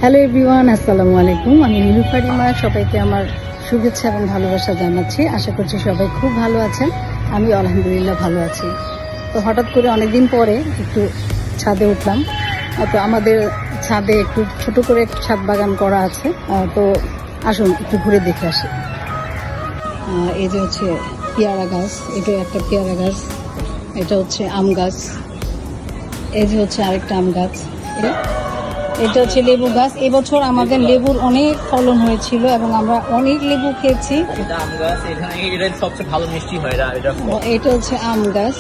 Hello everyone, আসসালামু আলাইকুম। আমি নীলুফারিমা, সবাইকে আমার শুভেচ্ছা এবং ভালোবাসা জানাচ্ছি। আশা করছি সবাই খুব ভালো আছেন। আমি আলহামদুলিল্লাহ ভালো আছি। তো হঠাৎ করে অনেকদিন পরে একটু ছাদে উঠলাম। তো আমাদের ছাদে একটু ছোট করে ছাদ বাগান করা আছে। তো আসুন একটু ঘুরে দেখে আসি। এই যে হচ্ছে পেয়ারা গাছ, এটা একটা পেয়ারা গাছ, এটা হচ্ছে আম গাছ, এই যে হচ্ছে আরেকটা আম গাছ, এটা হচ্ছে লেবু গাছ। এবছর আমাদের লেবুর অনেক ফলন হয়েছিল এবং আমরা অনেক লেবু খেয়েছি। এটা আম গাছ, এখানে এটা সবচেয়ে ভালো মিষ্টি হয় এটা হচ্ছে আম গাছ,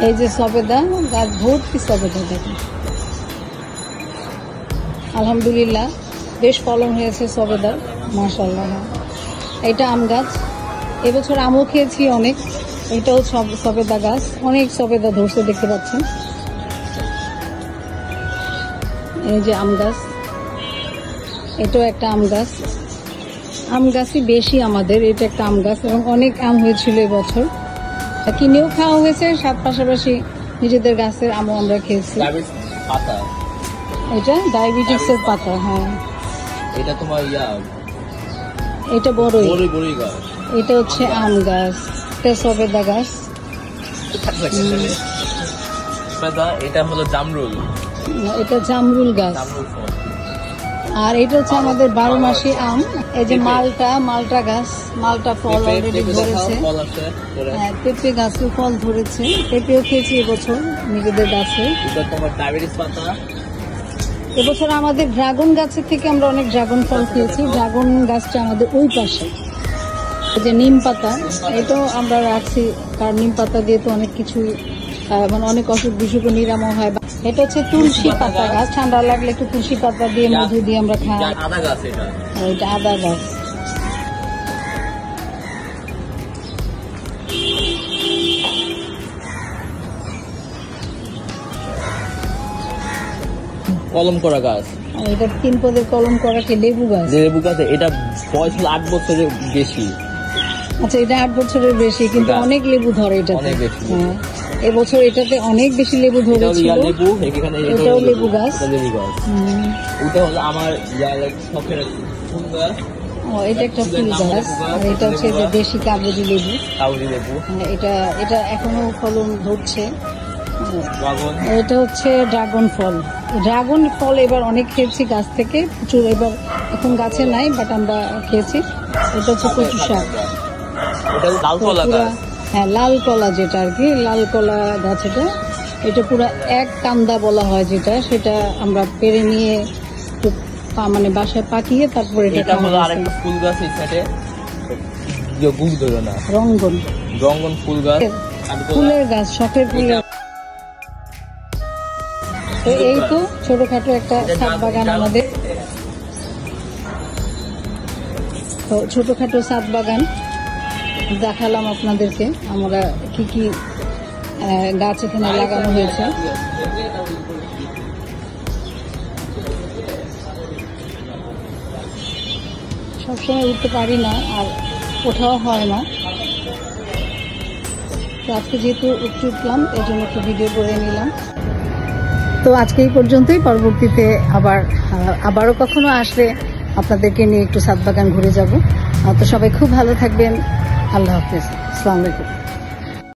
এই যে সবেদা গাছ, ভর্তি সবেদা দেখুন। আলহামদুলিল্লাহ বেশ ফলন হয়েছে সবেদার, মাশাআল্লাহ। এটা আম গাছ, এবছর আমও খেয়েছি অনেক। এটাও সবেদা গাছ, অনেক সবেদা ধরছে দেখতে পাচ্ছেন। এই যে আম গাছ, এটাও একটা আম গাছ। আম গাছই বেশি আমাদের, এটা একটা আম গাছ এবং অনেক আম হয়েছিল এবছর, কিনেও খাওয়া হয়েছে, সাথে পাশাপাশি নিজেদের গাছের আমও আমরা খেয়েছি। এটা ডায়াবেটিক্সের পাতা। হ্যাঁ, এটা তোমার এটা বড়ই। গাছ। এটা হচ্ছে আম গাছ, এটা সবেদা গাছ। এটা হলো জামরুল, এটা জামরুল গাছ। আর এটা হচ্ছে আমাদের 12 মাসি আম। এই যে মালটা গাছ, মালটা ফল অলরেডি ধরেছে। হ্যাঁ, পেঁপে গাছেও ফল ধরেছে, পেঁপেও খেয়েছি এবছর নিজেদের গাছে। এবছর আমাদের ড্রাগন গাছের থেকে আমরা অনেক ড্রাগন ফল খেয়েছি। ড্রাগন গাছটা আমাদের ওই পাশে। এই যে নিম পাতা, এটাও আমরা রাখছি, কারণ নিম পাতা দিয়ে তো অনেক কিছু মানে অনেক অসুখ বিসুখও নিরাময় হয়। এটা হচ্ছে তুলসী পাতা গাছ, ঠান্ডা লাগলে একটু তুলসী পাতা দিয়ে মধু দিয়ে আমরা খাই। আদা গাছ, এটা আদা গাছ। কলম করা গাছ, এটা 3 পদের কলম করা কি লেবু গাছ। লেবু গাছ, এটা বয়স হলো 8 বছরের বেশি। আচ্ছা, এটা 8 বছরের বেশি, কিন্তু অনেক লেবু ধরে এটা। হ্যাঁ, এবছর এটাতে অনেক বেশি লেবু ধরেছিল। এটাও লেবু গাছ। ওটা হলো আমার শখের ফুল গাছ। এটা একটা ফুল গাছ। আর এটা হচ্ছে যে দেশি কাগজি লেবু। এটা এখনো ফলন ধরছে। এটা হচ্ছে ড্রাগন ফল। ড্রাগন ফল এবার অনেক খেয়েছি গাছ থেকে, প্রচুর। এবার এখন গাছে নাই, বাট আমরা খেয়েছি। এটা হচ্ছে কচু শাক। হ্যাঁ, লাল কলা, যেটা আর কি লাল কলা গাছ। এটা পুরো এক কান্দা বলা হয় যেটা, সেটা আমরা পেরে নিয়ে মানে বাসায় পাকিয়ে তারপরে ফুল গাছ। রঙ্গন ফুল গাছ, ফুলের গাছ, শখের ফুল। এই তো ছোটখাটো একটা ছাদ বাগান আমাদের। তো ছোটখাটো ছাদ বাগান দেখালাম আপনাদেরকে, আমরা কি কি গাছ এখানে লাগানো হয়েছে। সবসময় উঠতে পারি না, আর ওঠাও হয় না। তো আজকে যেহেতু উঠলাম, এই জন্য একটু ভিডিও করে নিলাম। তো আজকে এই পর্যন্তই। পরবর্তীতে আবারও কখনো আসলে আপনাদেরকে নিয়ে একটু ছাদ বাগান ঘুরে যাব। তো সবাই খুব ভালো থাকবেন। আল্লাহ হাফেজ, আসসালামু আলাইকুম।